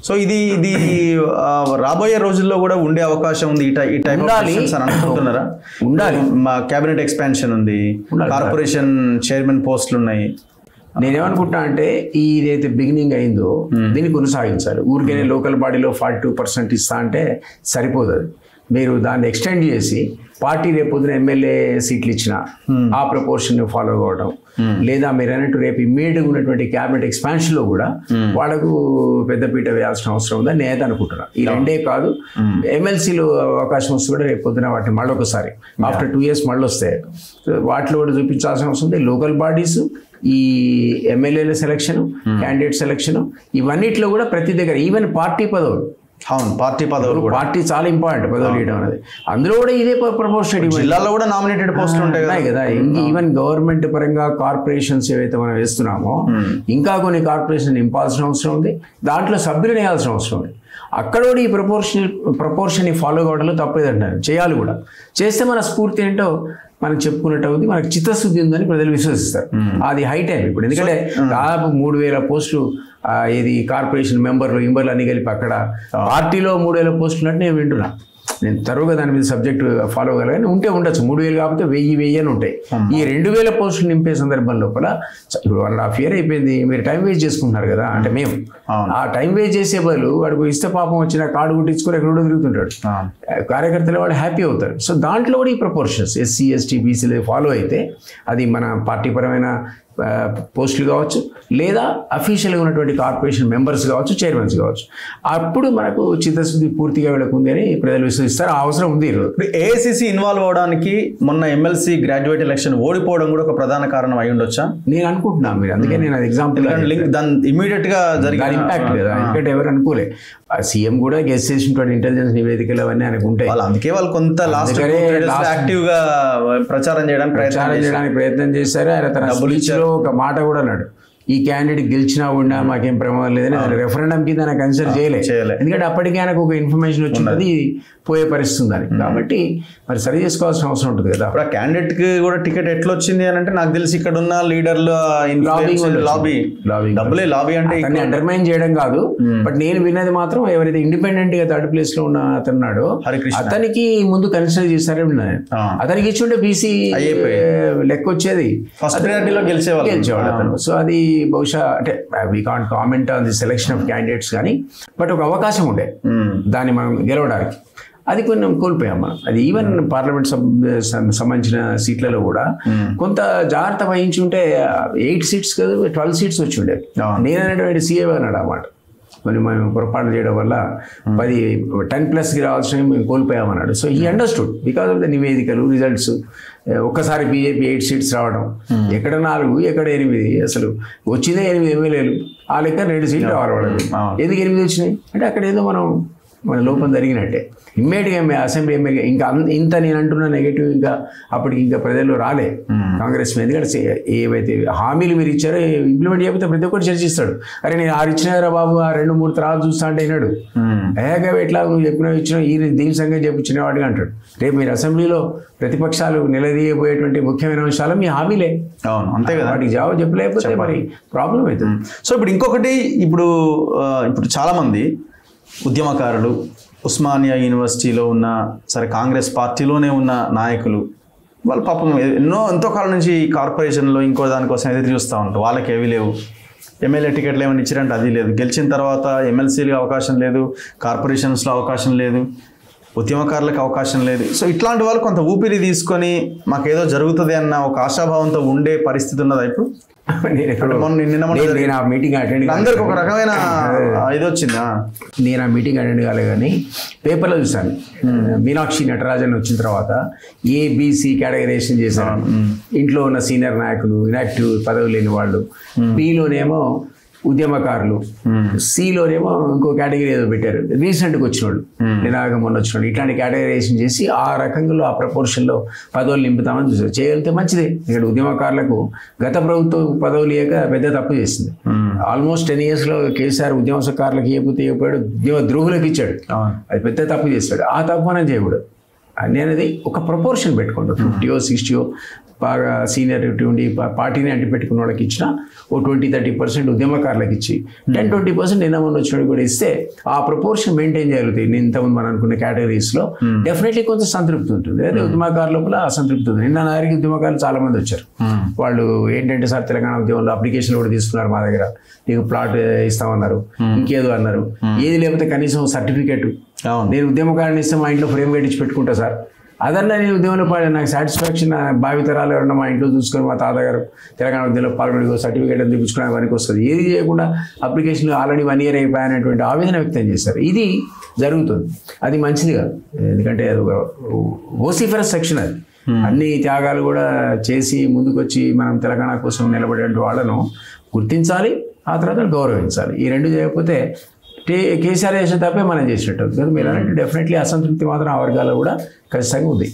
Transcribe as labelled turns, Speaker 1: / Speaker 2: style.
Speaker 1: So ఇది రాబోయే రోజుల్లో కూడా ఉండే అవకాశం ఉంది. ఈ టైప్ అనుకుంటున్నారా?
Speaker 2: ఉండాలి.
Speaker 1: మా క్యాబినెట్ ఎక్స్పాన్షన్ ఉంది, కార్పొరేషన్ చైర్మన్ పోస్టులు ఉన్నాయి.
Speaker 2: నేనేమనుకుంటా అంటే ఇదైతే బిగినింగ్ అయిందో దీన్ని కొనసాగించాలి. ఊరికైనా లోకల్ బాడీలో 42% ఇస్తా అంటే సరిపోదు. మీరు దాన్ని ఎక్స్టెండ్ చేసి పార్టీ రేపొద్దున ఎమ్మెల్యే సీట్లు ఇచ్చిన ఆ ప్రపోర్షన్ ఫాలో అవ్వడం, లేదా మీరు అన్నట్టు రేపు ఇమ్మీడియట్గా ఉన్నటువంటి క్యాబినెట్ ఎక్స్పాన్షన్లో కూడా వాళ్ళకు పెద్దపీట వేయాల్సిన అవసరం ఉందని నేనైతే అనుకుంటున్నాను. ఈ రెండే కాదు, ఎమ్మెల్సీలు అవకాశం వస్తే కూడా రేపు పొద్దున వాటిని మళ్ళీ ఒకసారి ఆఫ్టర్ 2 years మళ్ళీ వస్తాయి. వాటిలో కూడా చూపించాల్సిన అవసరం ఉంది. లోకల్ బాడీస్, ఈ ఎమ్మెల్యేల సెలక్షన్, క్యాండిడేట్ సెలక్షన్, ఇవన్నిట్లో కూడా ప్రతి దగ్గర ఈవెన్ పార్టీ పదవులు,
Speaker 1: అవును పార్టీ పదవులు,
Speaker 2: పార్టీ చాలా ఇంపార్టెంట్ పదవులు ఇవ్వడం అనేది. అందులో కూడా ఇదే ప్రపోర్షన్
Speaker 1: జిల్లాలో కూడా నామినేటెడ్ పోస్టులు ఉంటాయి
Speaker 2: కదా. ఈవెన్ గవర్నమెంట్ పరంగా కార్పొరేషన్స్ ఏవైతే మనం వేస్తున్నామో ఇంకా కొన్ని కార్పొరేషన్ నింపాల్సిన అవసరం ఉంది, దాంట్లో సభ్యులు వేయాల్సిన అవసరం ఉంది. అక్కడ కూడా ఈ ప్రపోర్షన్ ఫాలో కావడంలో తప్పేదంటారు, చేయాలి కూడా. చేస్తే మన స్ఫూర్తి ఏంటో మనం చెప్పుకున్నట్టు అవుతుంది, మనకు చిత్తశుద్ధి ఉందని ప్రజలు విశ్వసిస్తారు. అది హై టైం ఇప్పుడు. ఎందుకంటే దాదాపు 3000 పోస్టులు ఇది కార్పొరేషన్ మెంబర్లు అన్ని కలిపి అక్కడ పార్టీలో 3000 పోస్టులు ఉన్నట్టు నేను వింటున్నా. నేను తరువుగా దాని మీద సబ్జెక్ట్ ఫాలో అవ్వగలను. ఉంటే ఉండొచ్చు, 3000 కాకపోతే 1000 అని ఉంటాయి. ఈ 2000 పోస్టులు నింపే సందర్భం లోపల ఇప్పుడు 1.5 year అయిపోయింది, మీరు టైం వేస్ట్ చేసుకుంటున్నారు కదా. అంటే మేము ఆ టైం వేస్ట్ చేసే బదులు వాడికి ఇస్తే పాపం వచ్చిన కార్డు కుట్టించుకొని ఎక్కడో తిరుగుతుంటాడు, కార్యకర్తలు వాడు హ్యాపీ అవుతారు. సో దాంట్లో కూడా ఈ proportions SC ST BC follow అయితే అది మన పార్టీ పరమైన పోస్టులు కావచ్చు, లేదా అఫీషియల్గా ఉన్నటువంటి కార్పొరేషన్ మెంబర్స్ కావచ్చు, చైర్మన్స్ కావచ్చు, అప్పుడు మనకు చిత్తశుద్ధి పూర్తిగా వెళ్ళకుంది అని ప్రజలు విశ్వసిస్తారు. ఆ అవసరం ఉంది.
Speaker 1: AICC ఇన్వాల్వ్ అవడానికి మొన్న ఎమ్మెల్సీ గ్రాడ్యుయేట్ ఎలక్షన్ ఓడిపోవడం కూడా ఒక ప్రధాన కారణం అయి ఉండొచ్చా
Speaker 2: నేను అనుకుంటున్నాను. మీరు అందుకే నేను అది ఎగ్జాంపుల్
Speaker 1: ఇమీడియట్ గా జరిగిన
Speaker 2: ఇంపాక్ట్ కదా. ఎందుకంటే ఎవరు అనుకోలే, సీఎం కూడా గెస్ చేసినటువంటి ఇంటెలిజెన్స్ నివేదికలు అవన్నీ ఆయనకు ఉంటాయి.
Speaker 1: అందుకే వాళ్ళు కొంత యాక్టివ్ గా ప్రచారం చేయడానికి
Speaker 2: ప్రయత్నం చేశారు. ఆయన తన ఒక మాట కూడా అన్నాడు, ఈ క్యాండిడేట్ గెలిచినా ఉన్నా మాకేం ప్రమాదం లేదని. రెఫరెండం కింద ఆయన కన్సిడర్ చేయలేదు. ఎందుకంటే అప్పటికే ఆయనకు ఒక ఇన్ఫర్మేషన్ వచ్చింది పోయే పరిస్థితి ఉందని. కాబట్టి మరి సరి చేసుకోవాల్సిన అవసరం ఉంటుంది కదా.
Speaker 1: ఇప్పుడు క్యాండిడేట్ కి కూడా టికెట్ ఎట్లా వచ్చింది అని అంటే నాకు తెలిసి ఇక్కడ ఉన్న లీడర్లు లాబీ అంటే
Speaker 2: అండర్మైన్ చేయడం కాదు. బట్ నేను విన్నది మాత్రం ఎవరైతే ఇండిపెండెంట్ గా 3rd place లో ఉన్న అతన్నాడో అతనికి ముందు కన్సిడర్ చేస్తారని విన్నాను. అతనికి ఇచ్చుంటే బీసీ లెక్క వచ్చేది,
Speaker 1: ఫస్ట్ ప్రయారిటీలో గెలిచేవాడు
Speaker 2: అతను. సో అది బహుశా అంటే we can't comment on the selection of candidates కానీ, బట్ ఒక అవకాశం ఉండే దాన్ని మనం గెలవడానికి. అది కొన్ని కోల్పోయాం మనం. అది ఈవెన్ పార్లమెంట్ సంబంధించిన సీట్లలో కూడా కొంత జాగ్రత్త వహించి ఉంటే 8 seats కాదు 12 seats వచ్చి ఉండేది. నేననేటువంటి CA అన్నాడు అన్నమాట. మనం పొరపాటు చేయడం వల్ల 10+ రావాల్సిన మేము కోల్పోయామన్నాడు. సో ఈ అండర్స్టూడ్ బికాస్ ఆఫ్ ద నివేదికలు, రిజల్ట్స్. ఒక్కసారి బీజేపీ 8 seats రావడం, ఎక్కడ 4 ఎక్కడ 8, అసలు వచ్చిందే 8 ఎమ్మెల్యేలు, ఆ లెక్క 2 seats రావాలి వాళ్ళకి. ఎందుకు 8 వచ్చినాయి అంటే అక్కడ ఏదో మన లోపం జరిగినట్టే. ఇమ్మీడియట్గా అసెంబ్లీ ఎమ్మెల్యే ఇంకా ఇంత నేను అంటున్న నెగటివ్ ఇంకా అప్పటికి ఇంకా ప్రజల్లో రాలే కాంగ్రెస్ మీద. ఎందుకంటే ఏవైతే హామీలు మీరు ఇచ్చారో ఇంప్లిమెంట్ చేయకపోతే ప్రతి ఒక్కరు చర్చిస్తాడు. అరే నేను 6 ఇచ్చినారా బాబు, ఆ 2-3 తర్వాత చూస్తా అంటే అయినాడు. ఏగా ఎట్లా నువ్వు చెప్పినవి ఇచ్చినావు, దీని సంగతి చెప్పించిన వాడిగా అంటాడు. రేపు మీరు అసెంబ్లీలో ప్రతిపక్షాలు నిలదీయబోయేటువంటి ముఖ్యమైన అంశాలు మీ హామీలే.
Speaker 1: అవును, అంతే కదా.
Speaker 2: వాటికి జవాబు చెప్పలేకపోతే మరి ప్రాబ్లం అవుతుంది.
Speaker 1: సో ఇప్పుడు ఇంకొకటి, ఇప్పుడు చాలా మంది ఉద్యమకారులు, ఉస్మానియా యూనివర్సిటీలో ఉన్న సరే కాంగ్రెస్ పార్టీలోనే ఉన్న నాయకులు, వాళ్ళు పాపం ఎంతో కాలం నుంచి కార్పొరేషన్లో ఇంకో దానికోసం ఎదురు చూస్తూ ఉంటారు. వాళ్ళకి ఏవి లేవు, ఎమ్మెల్యే టికెట్లు ఏమైనా ఇచ్చారంటే అది లేదు, గెలిచిన తర్వాత ఎమ్మెల్సీలకు అవకాశం లేదు, కార్పొరేషన్స్లో అవకాశం లేదు, ఉద్యమకారులకు అవకాశం లేదు. సో ఇట్లాంటి వాళ్ళు కొంత ఊపిరి తీసుకొని మాకేదో జరుగుతుంది అన్న ఒక ఆశాభావంతో ఉండే పరిస్థితి ఉన్నదా ఇప్పుడు?
Speaker 2: నేను ఆ మీటింగ్ అటెండ్
Speaker 1: అందరికి ఒక రకమైన ఇది వచ్చిందా?
Speaker 2: నేను ఆ మీటింగ్ అటెండ్ కాలే కానీ పేపర్లో చూసాను. మీనాక్షి నటరాజన్ వచ్చిన తర్వాత ABC కేటగరైజేషన్ చేశారు. ఇంట్లో ఉన్న సీనియర్ నాయకులు, ఇనాక్టివ్ పదవి లేని వాళ్ళు, Bలోనేమో ఉద్యమకారులు, Cలోనేమో ఇంకో కేటగిరీ ఏదో పెట్టారు. రీసెంట్గా వచ్చిన వాళ్ళు, నినాగం మొన్న వచ్చిన వాళ్ళు, ఇట్లాంటి కేటగరైజేషన్ చేసి ఆ రకంగా ఆ ప్రపోర్షన్లో పదవులు నింపుతామని చూసారు. చేయగలిగితే మంచిదే. ఇక్కడ ఉద్యమకారులకు గత ప్రభుత్వం పదవులు ఇవ్వక పెద్ద తప్పు చేసింది. ఆల్మోస్ట్ 10 yearsలో కేసీఆర్ ఉద్యమకారులకు ఇవ్వకపోతే ఇవ్వకపోయాడు, ఉద్యమ ద్రోహులకు ఇచ్చాడు. అది పెద్ద తప్పు చేస్తాడు. ఆ తప్పు మనం చేయకూడదు. అనేది ఒక ప్రపోర్షన్ పెట్టుకోండి, 50 60 బాగా సీనియరిటీ ఉండి పార్టీని అంటిపెట్టుకున్న వాళ్ళకి ఇచ్చిన ఓ 20-30% ఉద్యమకారులకు ఇచ్చి 10-20% నిన్నమని వచ్చినట్టు కూడా ఇస్తే ఆ ప్రపోర్షన్ మెయింటైన్ చేయగలుగుతాయి. నేను ఇంతకుముందు మనం అనుకున్న కేటగిరీస్లో డెఫినెట్లీ కొంచెం సంతృప్తి ఉంటుంది. అదే ఉద్యమకారుల లోపల అసంతృప్తి ఉంది. నిన్న నారికి ఉద్యమకారులు చాలా మంది వచ్చారు. వాళ్ళు ఏంటంటే సార్ తెలంగాణ ఉద్యమంలో అప్లికేషన్లు కూడా తీసుకున్నారు మా దగ్గర, నీకు ప్లాట్ ఇస్తామన్నారు, ఇంకేదో అన్నారు, ఏది లేకపోతే కనీసం సర్టిఫికేట్, నేను ఉద్యమకారుని ఇస్తే మా ఇంట్లో ఫ్రేమ్ కట్టించి పెట్టుకుంటా సార్, అదన్నా నేను ఉద్యమంలో నాకు సాటిస్ఫాక్షన్, భావితరాలు ఎవరన్నా మా ఇంట్లో చూసుకొని మా తాతగారు తెలంగాణ ఉద్యమంలో పాల్గొని సర్టిఫికేట్ అని తెప్పించుకునే వారికి వస్తుంది, ఏది చేయకుండా అప్లికేషన్లు ఆల్రెడీ 1 year అయిపోయినటువంటి ఆవేదన వ్యక్తం చేశారు. ఇది జరుగుతుంది, అది మంచిది కాదు. ఎందుకంటే అది ఒక ఓసిఫరస్ సెక్షన్, అది అన్ని త్యాగాలు కూడా చేసి ముందుకొచ్చి మనం తెలంగాణ కోసం నిలబడే వాళ్ళను గుర్తించాలి, ఆ తర్వాత గౌరవించాలి. ఈ రెండు చేయకపోతే కేసీఆర్ చేసిన తప్పే మనం చేసినట్టు. మీరు అంటే డెఫినెట్లీ అసంతృప్తి మాత్రం ఆ వర్గాల్లో కూడా ఖచ్చితంగా ఉంది.